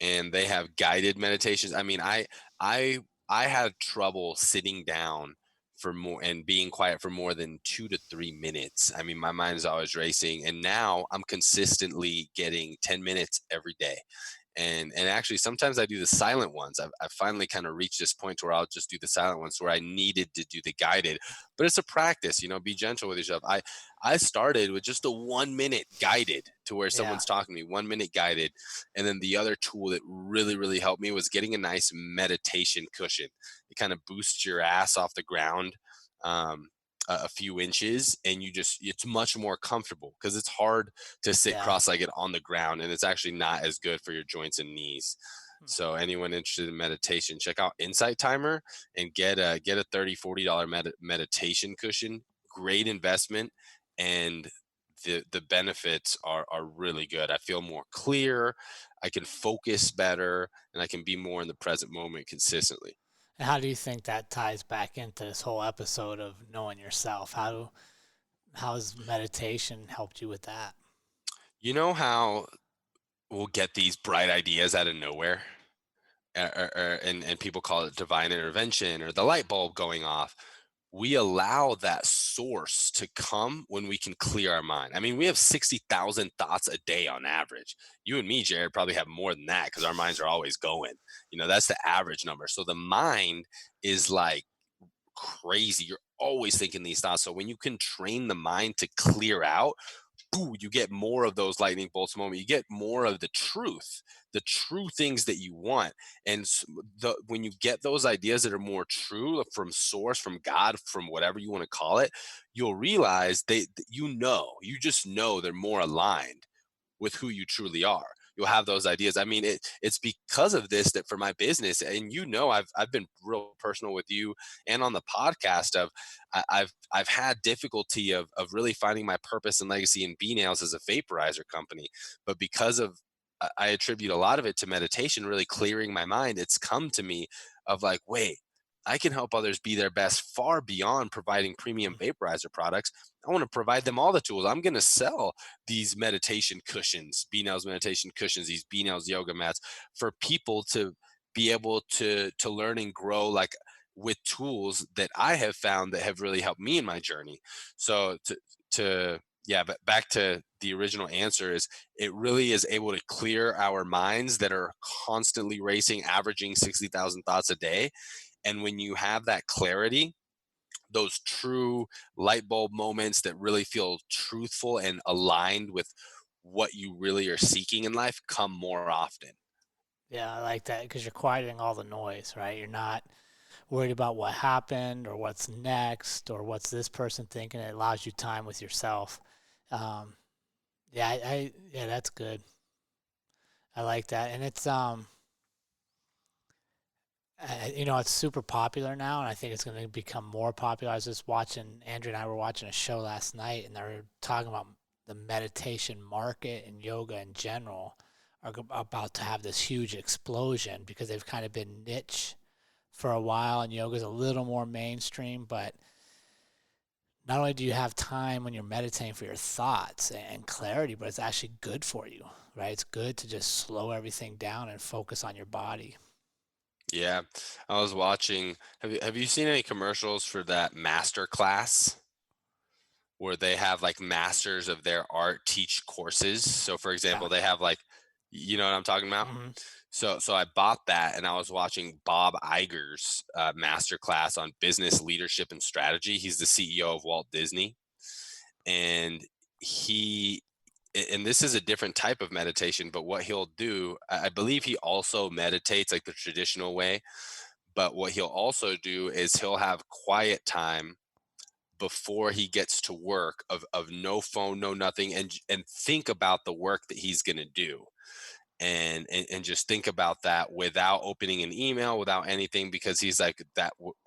and they have guided meditations. I mean, I I had trouble sitting down for more and being quiet for more than 2 to 3 minutes. I mean, my mind is always racing. And now I'm consistently getting 10 minutes every day. And actually sometimes I do the silent ones. I've finally kind of reached this point where I'll just do the silent ones where I needed to do the guided, but it's a practice, be gentle with yourself. I started with just a 1 minute guided to where Yeah, someone's talking to me, 1 minute guided. And then the other tool that really, really helped me was getting a nice meditation cushion. It kind of boosts your ass off the ground. Um, a few inches, and it's much more comfortable because it's hard to sit yeah. cross-legged on the ground, and it's actually not as good for your joints and knees. So anyone interested in meditation, check out Insight Timer and get a $30-$40 meditation cushion. Great investment, and the benefits are really good. I feel more clear, I can focus better, and I can be more in the present moment consistently. And how do you think that ties back into this whole episode of knowing yourself? How has meditation helped you with that? You know how we'll get these bright ideas out of nowhere? And people call it divine intervention or the light bulb going off. We allow that source to come when we can clear our mind. I mean, we have 60,000 thoughts a day on average. You and me, Jared, probably have more than that because our minds are always going. That's the average number. So the mind is like crazy. You're always thinking these thoughts. So when you can train the mind to clear out, boo, you get more of those lightning bolts moment. You get more of the true things that you want. And when you get those ideas that are more true from source, from God, from whatever you want to call it, you'll realize you just know they're more aligned with who you truly are. You'll have those ideas. I mean, it's because of this that for my business, and I've been real personal with you and on the podcast of I've had difficulty of really finding my purpose and legacy in B Nails as a vaporizer company, but because of I attribute a lot of it to meditation, really clearing my mind. It's come to me of like, wait, I can help others be their best far beyond providing premium Mm. vaporizer products. I want to provide them all the tools. I'm going to sell these meditation cushions, B Nails meditation cushions, these B Nails yoga mats for people to be able to learn and grow like with tools that I have found that have really helped me in my journey. So to yeah, but back to the original answer is it really is able to clear our minds that are constantly racing, averaging 60,000 thoughts a day. And when you have that clarity, those true light bulb moments that really feel truthful and aligned with what you really are seeking in life come more often. Yeah, I like that because you're quieting all the noise, right? You're not worried about what happened or what's next or what's this person thinking. It allows you time with yourself. Um, yeah, yeah, that's good. I like that, and it's super popular now, and I think it's going to become more popular. I was just watching Andrew and I were watching a show last night, and they were talking about the meditation market and yoga in general are about to have this huge explosion because they've kind of been niche for a while, and yoga's a little more mainstream, but not only do you have time when you're meditating for your thoughts and clarity, but it's actually good for you, right? It's good to just slow everything down and focus on your body. Yeah, I was watching. Have you seen any commercials for that master class where they have like masters of their art teach courses? So, for Yeah. example, they have like, you know what I'm talking about? Hmm. So I bought that and I was watching Bob Iger's master class on business leadership and strategy. He's the CEO of Walt Disney, and he and this is a different type of meditation, but what he'll do, I believe he also meditates like the traditional way, but what he'll also do is he'll have quiet time before he gets to work of no phone, no nothing, and think about the work that he's going to do. and just think about that without opening an email, without anything, because he's like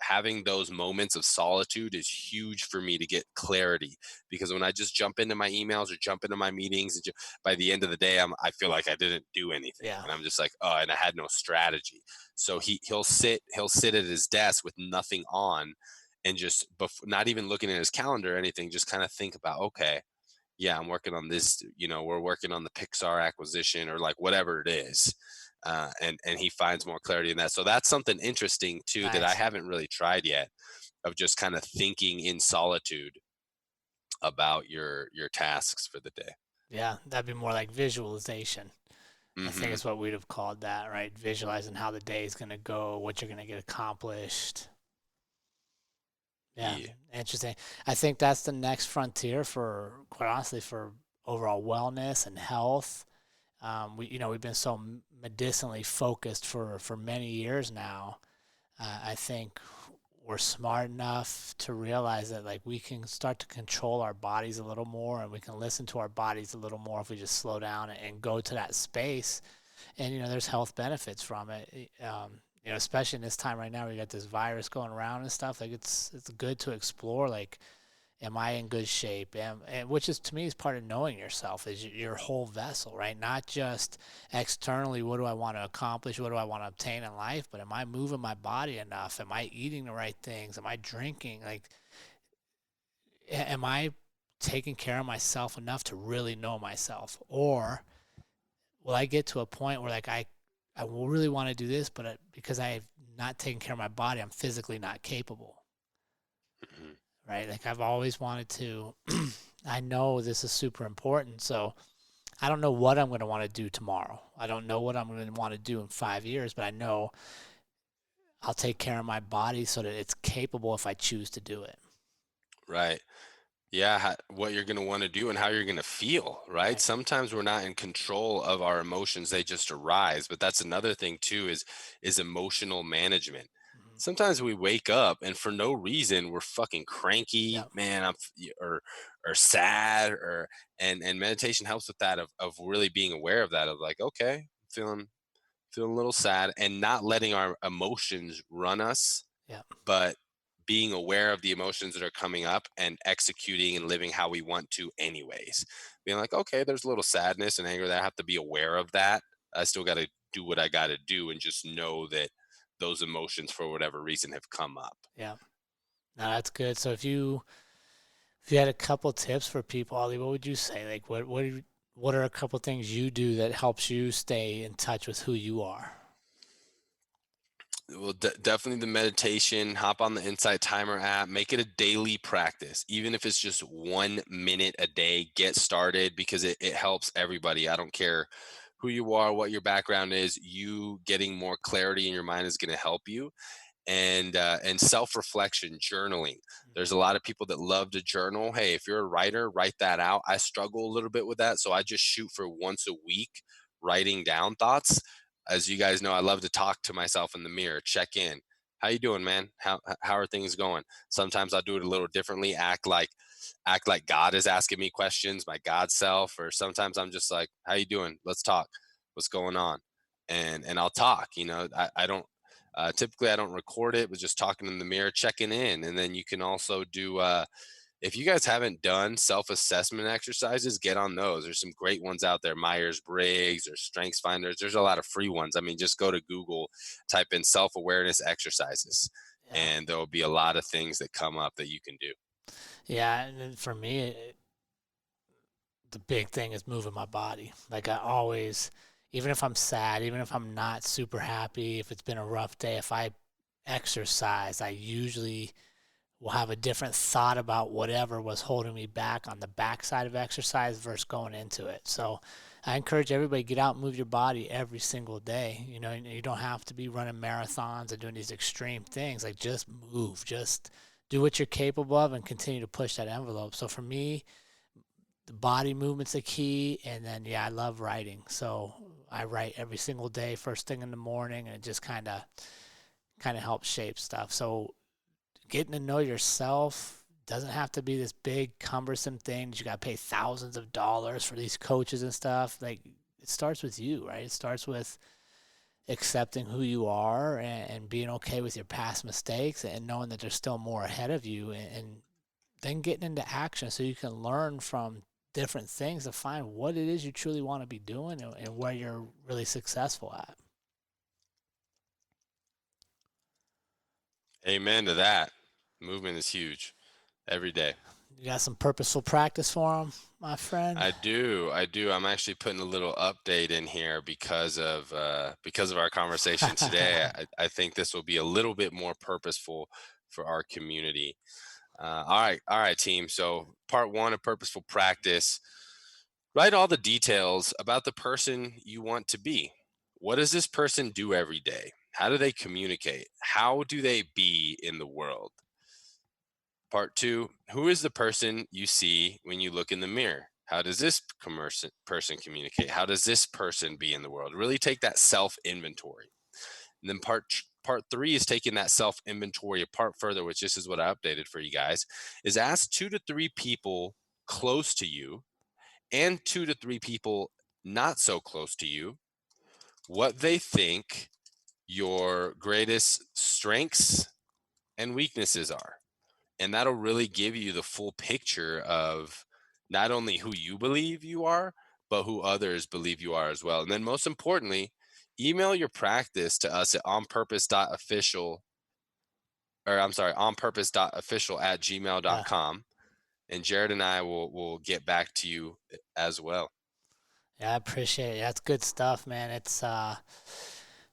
having those moments of solitude is huge for me to get clarity, because when I just jump into my emails or jump into my meetings and by the end of the day I feel like I didn't do anything, Yeah. and I'm just like, oh, and I had no strategy. So he'll sit at his desk with nothing on, and just not even looking at his calendar or anything, just kind of think about, okay, yeah, I'm working on this, we're working on the Pixar acquisition or like whatever it is. And he finds more clarity in that. So that's something interesting too that I Nice. haven't really tried yet, of just kind of thinking in solitude about your tasks for the day. Yeah, that'd be more like visualization. I think Hmm. it's what we'd have called that, right? Visualizing how the day is going to go, what you're going to get accomplished. Yeah, Yeah. interesting. I think that's the next frontier for, quite honestly, for overall wellness and health. We've been so medicinally focused for many years now. I think we're smart enough to realize that like we can start to control our bodies a little more, and we can listen to our bodies a little more if we just slow down and go to that space. And there's health benefits from it. Especially in this time right now, we got this virus going around and stuff. Like it's good to explore. Like, am I in good shape? And which is, to me, is part of knowing yourself, is your whole vessel, right? Not just externally, what do I want to accomplish? What do I want to obtain in life? But am I moving my body enough? Am I eating the right things? Am I drinking? Like, am I taking care of myself enough to really know myself? Or will I get to a point where like I will really want to do this, but because I've not taken care of my body, I'm physically not capable, Hmm. right? Like I've always wanted to. I know this is super important, so I don't know what I'm going to want to do tomorrow. I don't know what I'm going to want to do in 5 years, but I know I'll take care of my body so that it's capable if I choose to do it. Right. Yeah, what you're going to want to do and how you're going to feel, right? Right. Sometimes we're not in control of our emotions, they just arise. But that's another thing too, is emotional management. Mm-hmm. Sometimes we wake up and for no reason we're fucking cranky, Yep. man, or sad, and meditation helps with that, of really being aware of that, of like, okay, feeling a little sad, and not letting our emotions run us, Yep. but being aware of the emotions that are coming up and executing and living how we want to anyways. Being like, okay, there's a little sadness and anger that I have to be aware of that. I still got to do what I got to do, and just know that those emotions for whatever reason have come up. Yep. Now that's good. So if you had a couple tips for people, Ollie, what would you say? Like what are a couple things you do that helps you stay in touch with who you are? Well, definitely the meditation. Hop on the Insight Timer app. Make it a daily practice, even if it's just 1 minute a day. Get started, because it helps everybody. I don't care who you are, what your background is. You getting more clarity in your mind is going to help you. And self-reflection, journaling. There's a lot of people that love to journal. Hey, if you're a writer, write that out. I struggle a little bit with that, so I just shoot for once a week writing down thoughts. As you guys know, I love to talk to myself in the mirror, check in. How you doing, man? How are things going? Sometimes I'll do it a little differently, act like God is asking me questions, my God self. Or sometimes I'm just like, how you doing? Let's talk. What's going on? And I'll talk. I don't typically I don't record it, but just talking in the mirror, checking in. And then you can also do, if you guys haven't done self-assessment exercises, get on those. There's some great ones out there, Myers-Briggs or Strengths Finders. There's a lot of free ones. I mean, just go to Google, type in self-awareness exercises, Yeah. and there will be a lot of things that come up that you can do. Yeah, and then for me, the big thing is moving my body. Like I always, even if I'm sad, even if I'm not super happy, if it's been a rough day, if I exercise, I usually will have a different thought about whatever was holding me back on the backside of exercise versus going into it. So I encourage everybody to get out and move your body every single day. You don't have to be running marathons and doing these extreme things. Like just move, just do what you're capable of and continue to push that envelope. So for me, the body movement's a key. And then, yeah, I love writing. So I write every single day, first thing in the morning, and it just kind of helps shape stuff. So getting to know yourself doesn't have to be this big cumbersome thing that you got to pay thousands of dollars for these coaches and stuff. Like it starts with you, right? It starts with accepting who you are and being okay with your past mistakes and knowing that there's still more ahead of you, and then getting into action so you can learn from different things to find what it is you truly want to be doing and where you're really successful at. Amen to that. Movement is huge every day. You got some purposeful practice for them, my friend? I do. I'm actually putting a little update in here because of our conversation today. I think this will be a little bit more purposeful for our community. All right, team. So part 1 of purposeful practice: write all the details about the person you want to be. What does this person do every day? How do they communicate? How do they be in the world? Part 2, who is the person you see when you look in the mirror? How does this person communicate? How does this person be in the world? Really take that self-inventory. And then part 3 is taking that self-inventory a part further, which this is what I updated for you guys, is ask 2 to 3 people close to you and 2 to 3 people not so close to you what they think your greatest strengths and weaknesses are. And that'll really give you the full picture of not only who you believe you are, but who others believe you are as well. And then most importantly, email your practice to us at onpurpose.official@gmail.com. And Jared and I will get back to you as well. Yeah, I appreciate it. That's good stuff, man. It's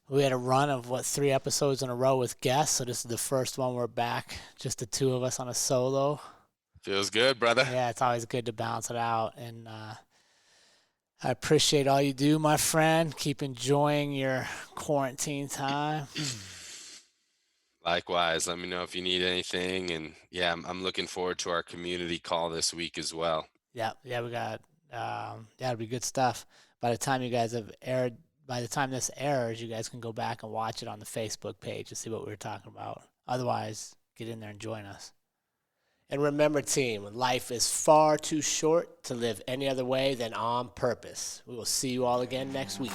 we had a run of 3 episodes in a row with guests, so this is the first one we're back, just the 2 of us on a solo. Feels good, brother. Yeah, it's always good to bounce it out, and I appreciate all you do, my friend. Keep enjoying your quarantine time. Likewise, let me know if you need anything, and yeah, I'm looking forward to our community call this week as well. Yeah, we got that'll be good stuff. By the time this airs, you guys can go back and watch it on the Facebook page to see what we were talking about. Otherwise, get in there and join us. And remember, team, life is far too short to live any other way than on purpose. We will see you all again next week.